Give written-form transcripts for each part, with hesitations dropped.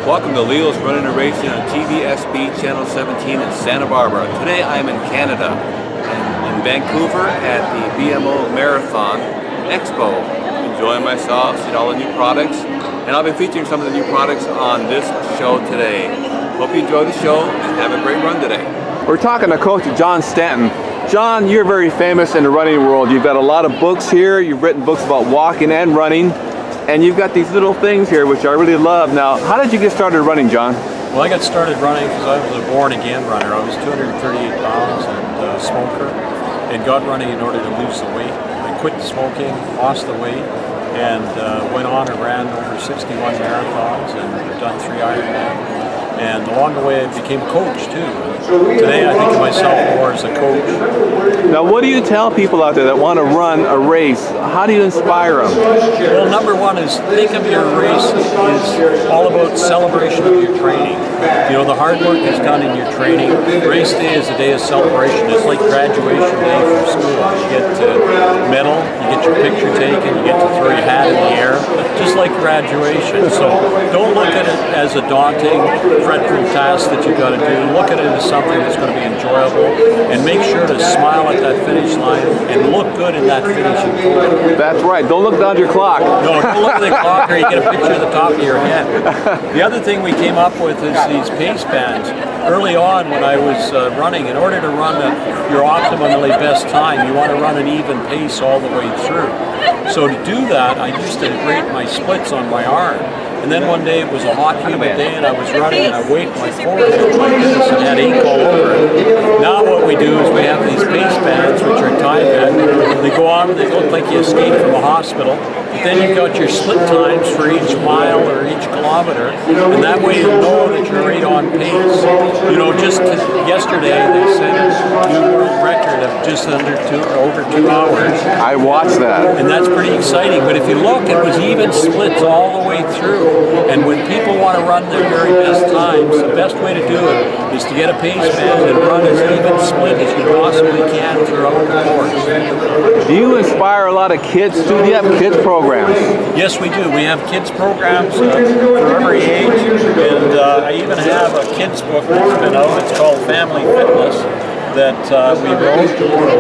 Welcome to Leo's Running and Racing on TVSB Channel 17 in Santa Barbara. Today I am in Canada, in Vancouver at the BMO Marathon Expo. Enjoying myself, seeing all the new products, and I'll be featuring some of the new products on this show today. Hope you enjoy the show and have a great run today. We're talking to Coach John Stanton. John, you're very famous in the running world. You've got a lot of books here. You've written books about walking and running. And you've got these little things here, which I really love. Now, how did you get started running, John? Well, I got started running because I was a born-again runner. I was 238 pounds and a smoker, and got running in order to lose the weight. I quit smoking, lost the weight, and went on and ran over 61 marathons and done 3 Ironman. And along the way, I became a coach too. Today, I think of myself more as a coach. Now, what do you tell people out there that want to run a race? How do you inspire them? Well, number one is think of your race is all about celebration of your training. You know, the hard work is done in your training. Race day is a day of celebration. It's like graduation day from school. You get a medal, you get your picture taken, you get to throw your hat in the air, just like graduation. So don't look at it as a daunting, fretful task that you've got to do. Look at it as something that's going to be enjoyable, and make sure to smile at that finish line and look good in that finishing photo. That's right. Don't look down at your clock. No, don't look at the clock or you get a picture of the top of your head. The other thing we came up with is these pace bands. Early on when I was running, in order to run your optimally best time, you want to run an even pace all the way through. So to do that, I used to rate my splits on my arm. And then one day it was a hot, humid day, and I was running, and I waved my forehead, my goodness, and had ink all over it. Now what we do is we have these pace bands, which are time band. They go on, they look like you escaped from a hospital. But then you've got your split times for each mile or each kilometer, and that way you know that you're right on pace. You know, just yesterday they set a new world record of just over 2 hours. I watched that. And that's pretty exciting. But if you look, it was even splits all the way through. And when people want to run their very best times, the best way to do it is to get a pace band and run as even split as you possibly can throughout the course. Do you inspire a lot of kids too? Do you have kids programs? Yes, we do. We have kids programs for every age, and I even have a kids book that's been out. It's called Family Fitness that we wrote,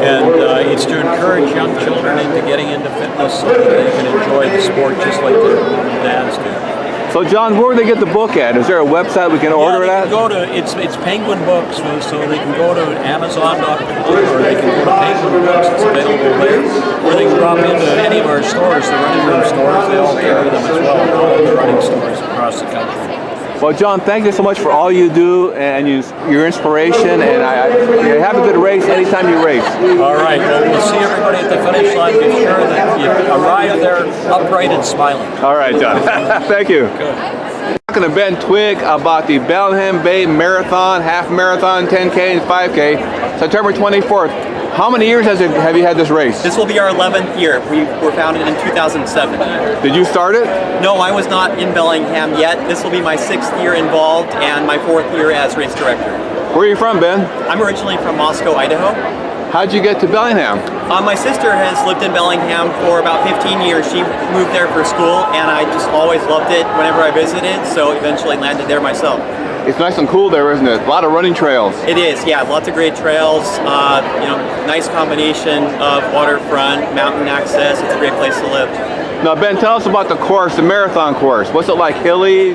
and it's to encourage young children into getting into fitness so that they can enjoy the sport just like their mom and dads do. So John, where do they get the book at? Is there a website we can order it at? Go to it's Penguin Books, so they can go to Amazon.com or they can go to Penguin Books. It's available there, or they can drop into any of our stores, the running room stores. They all carry them as well, all the running stores across the country. Well, John, thank you so much for all you do and your inspiration, and you have a good race anytime you race. All right, well, we'll see everybody at the finish line. Be sure that you arrive there upright and smiling. All right, John. Thank you. Good. Talking to Ben Twigg about the Bellingham Bay Marathon, half marathon, 10K and 5K, September 24th. How many years have you had this race? This will be our 11th year. We were founded in 2007. Did you start it? No, I was not in Bellingham yet. This will be my 6th year involved and my 4th year as race director. Where are you from, Ben? I'm originally from Moscow, Idaho. How'd you get to Bellingham? My sister has lived in Bellingham for about 15 years. She moved there for school, and I just always loved it whenever I visited, so eventually landed there myself. It's nice and cool there, isn't it? A lot of running trails. It is, yeah. Lots of great trails. Nice combination of waterfront, mountain access. It's a great place to live. Now, Ben, tell us about the course, the marathon course. What's it like, hilly?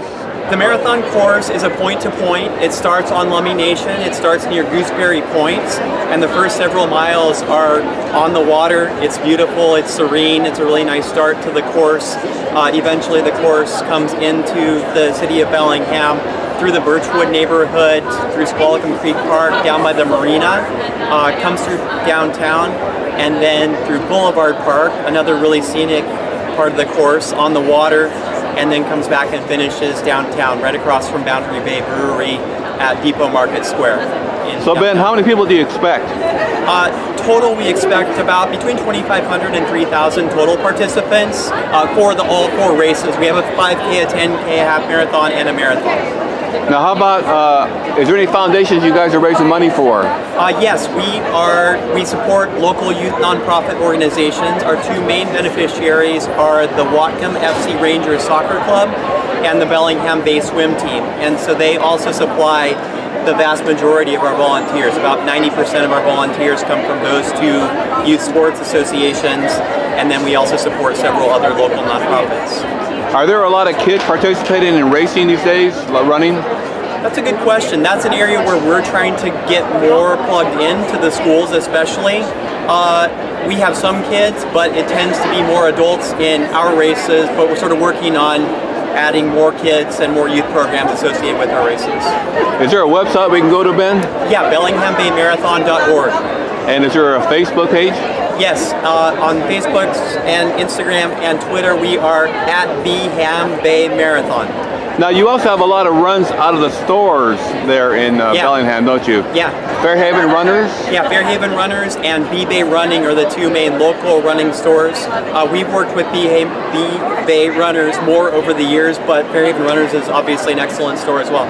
The marathon course is a point-to-point. It starts on Lummi Nation. It starts near Gooseberry Point, and the first several miles are on the water. It's beautiful. It's serene. It's a really nice start to the course. Eventually, the course comes into the city of Bellingham, through the Birchwood neighborhood, through Squalicum Creek Park, down by the marina, comes through downtown, and then through Boulevard Park, another really scenic part of the course on the water, and then comes back and finishes downtown, right across from Boundary Bay Brewery at Depot Market Square. So Ben, how many people do you expect? Total, we expect about between 2,500 and 3,000 total participants for all 4 races. We have a 5K, a 10K, a half marathon, and a marathon. Now, how about, is there any foundations you guys are raising money for? Yes, we support local youth nonprofit organizations. Our two main beneficiaries are the Whatcom FC Rangers Soccer Club and the Bellingham Bay Swim Team. And so they also supply the vast majority of our volunteers. About 90% of our volunteers come from those two youth sports associations, and then we also support several other local nonprofits. Are there a lot of kids participating in racing these days, like running? That's a good question. That's an area where we're trying to get more plugged into the schools, especially. We have some kids, but it tends to be more adults in our races, but we're sort of working on adding more kids and more youth programs associated with our races. Is there a website we can go to, Ben? Yeah, BellinghamBayMarathon.org. And is there a Facebook page? Yes, on Facebook and Instagram and Twitter, we are at Beham Bay Marathon. Now, you also have a lot of runs out of the stores there in Bellingham, don't you? Yeah. Fairhaven Runners? Yeah, Fairhaven Runners and B-Bay Running are the two main local running stores. We've worked with B-Bay Runners more over the years, but Fairhaven Runners is obviously an excellent store as well.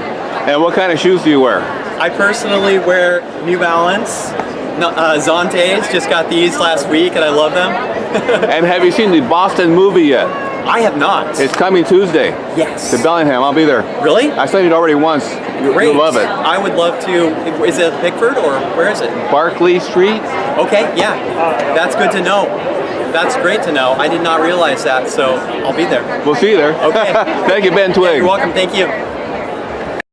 And what kind of shoes do you wear? I personally wear New Balance. Zontes, just got these last week and I love them. And have you seen the Boston movie yet? I have not. It's coming Tuesday. Yes. To Bellingham. I'll be there. Really? I studied already once. Great. You'll love it. I would love to. Is it Pickford or where is it? Barclay Street. Okay, yeah. That's good to know. That's great to know. I did not realize that, so I'll be there. We'll see you there. Okay. Thank you, Ben Twig. You're welcome. Thank you.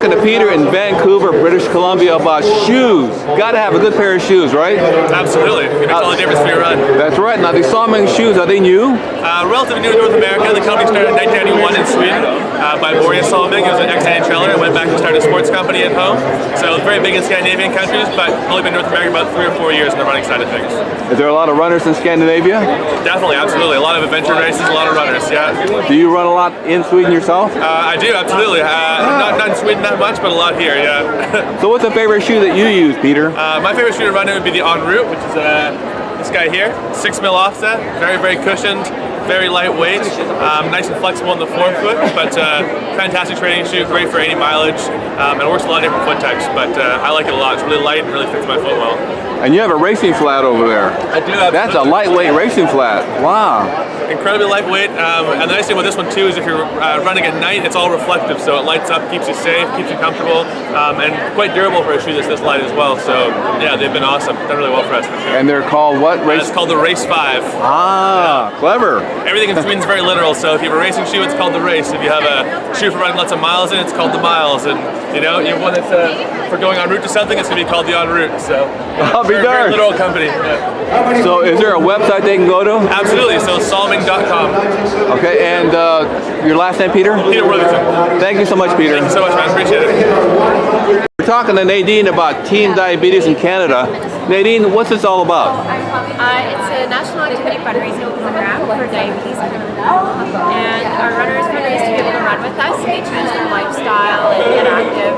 Talking to Peter in Vancouver, British Columbia about shoes. Got to have a good pair of shoes, right? Absolutely. It makes all the difference for your run. That's right. Now, these Sawming shoes, are they new? Relatively new in North America. The company started in 1991 in Sweden by Boreas Salming. He was an ex-NHLer and went back to start a sports company at home. So very big in Scandinavian countries, but only been in North America about 3 or 4 years in the running side of things. Is there a lot of runners in Scandinavia? Definitely, absolutely. A lot of adventure races, a lot of runners, yeah. Do you run a lot in Sweden yourself? I do, absolutely. Not in Sweden that much, but a lot here, yeah. So what's a favorite shoe that you use, Peter? My favorite shoe to run in would be the En Route, which is this guy here, 6 mil offset, very, very cushioned, very lightweight, nice and flexible in the forefoot, but fantastic training shoe, great for any mileage, and it works a lot of different foot types, but I like it a lot. It's really light and really fits my foot well. And you have a racing flat over there. I do have. That's a lightweight racing flat. Wow. Incredibly lightweight, and the nice thing with this one too is if you're running at night, it's all reflective, so it lights up, keeps you safe, keeps you comfortable, and quite durable for a shoe that's this light as well. So yeah, they've been awesome. Done really well for us for sure. And they're called what? It's called the Race 5. Ah, clever. Everything in Sweden's very literal, so if you have a racing shoe, it's called the Race. If you have a shoe for running lots of miles in, it's called the Miles. And you know, you have one that's for going en route to something, it's going to be called the En Route. So I'll be darned. Very literal company. Yeah. So is there a website they can go to? Absolutely, so salming.com. Okay, and your last name, Peter? Peter Worthington. Thank you so much, Peter. Thank you so much, man. Appreciate it. We're talking to Nadine about teen diabetes in Canada. Nadine, what's this all about? It's a national activity fundraising program for diabetes in Canada, and our runners fundraise to be able to run with us. They change their lifestyle and get active,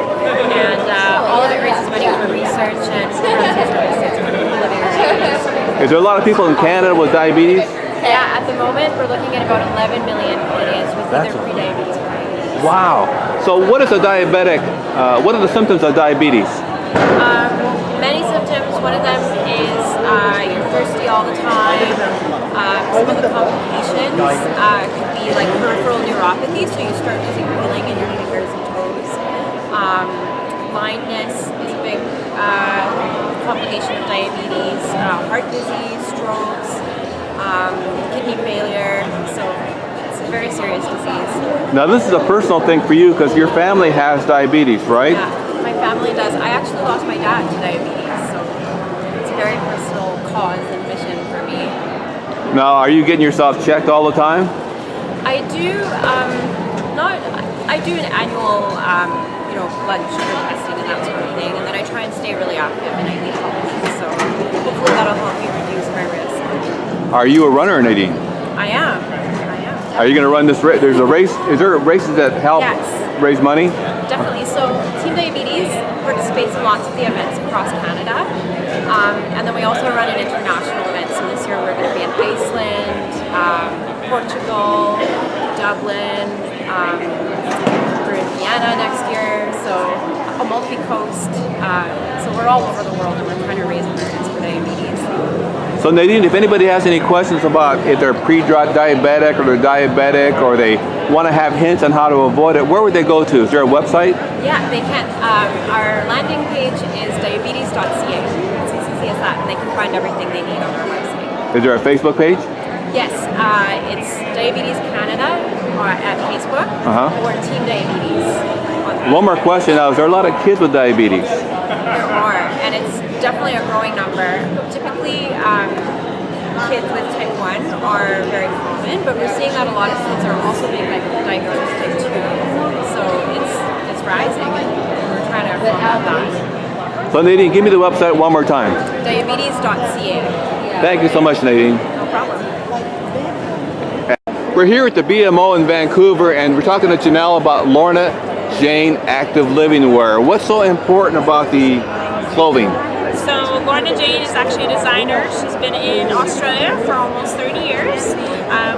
and all of it raises money for research and prevention services for people living with diabetes. Is there a lot of people in Canada with diabetes? Yeah, at the moment we're looking at about 11 million Canadians with either pre-diabetes or diabetes. Wow. So what is a diabetic, what are the symptoms of diabetes? Many symptoms. One of them is you're thirsty all the time. Some of the complications could be like peripheral neuropathy, so you start losing feeling in your fingers and toes. Blindness is a big complication of diabetes. Heart disease, strokes, kidney failure. So it's a very serious disease. Now this is a personal thing for you because your family has diabetes, right? Yeah, my family does. I actually lost my dad to diabetes, so it's a very personal cause and mission for me. Now, are you getting yourself checked all the time? I do. I do an annual, blood sugar testing and that sort of thing, and then I try and stay really active and I eat healthy. So hopefully that'll help me reduce my risk. Are you a runner, Nadine? I am. Are you going to run this race? There's a race. Is there races that help raise money? Definitely. So Team Diabetes participates in lots of the events across Canada, and then we also run an international event. So this year we're going to be in Iceland, Portugal, Dublin. We're in Vienna next year. so Amalfi Coast. So we're all over the world, and we're trying to raise awareness for diabetes. So Nadine, if anybody has any questions about if they're pre-diabetic or they're diabetic or they want to have hints on how to avoid it, where would they go to? Is there a website? Yeah, they can. Our landing page is diabetes.ca. It's as easy as that, and they can find everything they need on our website. Is there a Facebook page? Yes, it's Diabetes Canada at Facebook or Team Diabetes. One more question now, is there a lot of kids with diabetes? There are, and it's definitely a growing number. Typically, kids with type 1 are very common, but we're seeing that a lot of kids are also being diagnosed with type 2. So it's rising, and we're trying to combat that. So Nadine, give me the website one more time. Diabetes.ca. Thank you so much, Nadine. No problem. We're here at the BMO in Vancouver, and we're talking to Janelle about Lorna Jane Active Living Wear. What's so important about the clothing? So Lorna Jane is actually a designer. She's been in Australia for almost 30 years.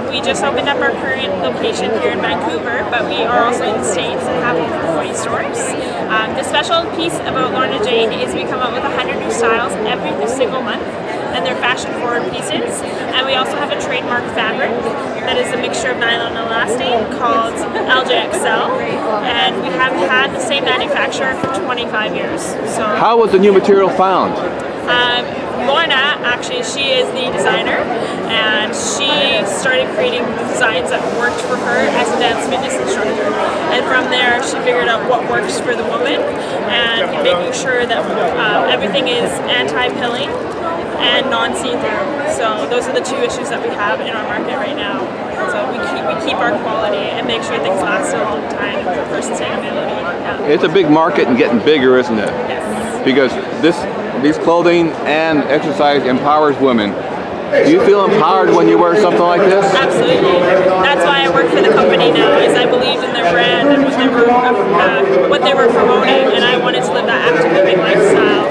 We just opened up our current location here in Vancouver, but we are also in the States and have over 40 stores. The special piece about Lorna Jane is we come out with 100 new styles every single month, and they're fashion-forward pieces. And we also have a trademark fabric that is a mixture of nylon and elastane called LJXL, and we have had the same manufacturer for 25 years. So How was the new material found? Lorna, actually, she is the designer, and she started creating designs that worked for her as a dance fitness instructor. And from there, she figured out what works for the woman, and making sure that everything is anti-pilling and non-see-through. So those are the two issues that we have in our market right now. So we keep our quality and make sure things last a long time for sustainability. Yeah. It's a big market and getting bigger, isn't it? Yes. Because these clothing and exercise empowers women. Do you feel empowered when you wear something like this? Absolutely. That's why I work for the company now, is I believed in their brand and what they were promoting, and I wanted to live that active living lifestyle.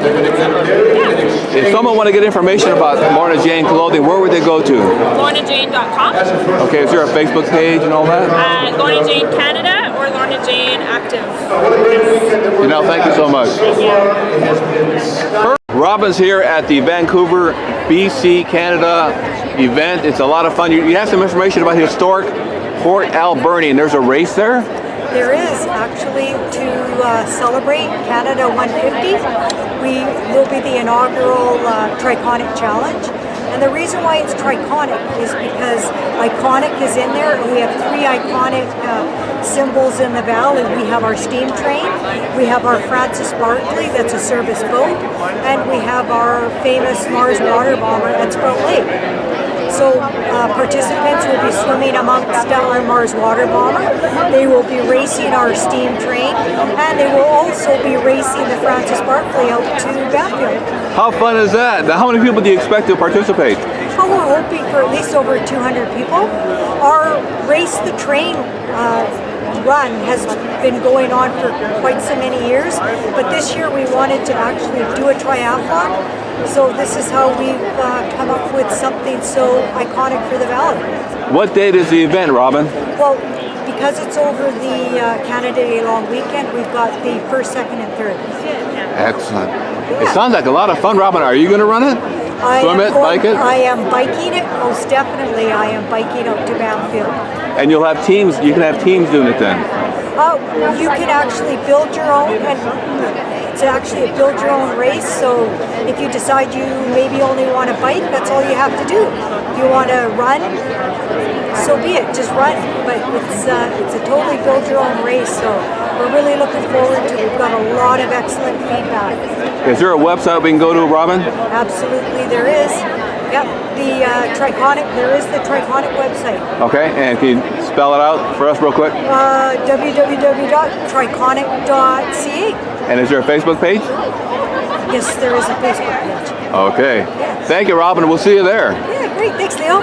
Yeah. If someone want to get information about Lorna Jane clothing, where would they go to? LornaJane.com, Okay, is there a Facebook page and all that? Lorna Jane Canada, or Lorna Jane Active. Thank you so much. Robin's here at the Vancouver, BC, Canada event. It's a lot of fun. You have some information about historic Port Alberni, and there's a race there? There is, actually, to celebrate Canada 150. We will be the inaugural Triconic Challenge. And the reason why it's Triconic is because Iconic is in there, and we have 3 iconic symbols in the valley. We have our steam train, we have our Francis Barkley, that's a service boat, and we have our famous Mars water bomber at Sprout Lake. So participants will be swimming amongst our Mars water bomber. They will be racing our steam train, and they will also be racing the Francis Barkley out to Banfield. How fun is that? Now, how many people do you expect to participate? Oh, we're hoping for at least over 200 people. Our Race the Train run has been going on for quite so many years, but this year we wanted to actually do a triathlon. So this is how we've come up with something so iconic for the valley. What date is the event, Robin? Well, because it's over the Canada Day long weekend, we've got the 1st, 2nd, and 3rd. Excellent. It sounds like a lot of fun, Robin. Are you going to run it? Swim it, bike it? I am biking it, most definitely. I am biking out to Banfield. And you'll have teams, you can have teams doing it then? You can actually build your own, and it's actually a build your own race. So if you decide you maybe only want to bike, that's all you have to do. If you want to run, so be it, just run. But it's a totally build your own race. So we're really looking forward to it. We've got a lot of excellent feedback. Is there a website we can go to, Robin? Absolutely, there is. Yep, the Triconic, there is the Triconic website. Okay, and can you spell it out for us real quick? www.triconic.ca. And is there a Facebook page? Yes, there is a Facebook page. Okay. Yes. Thank you, Robin. We'll see you there. Yeah, great. Thanks, Leo.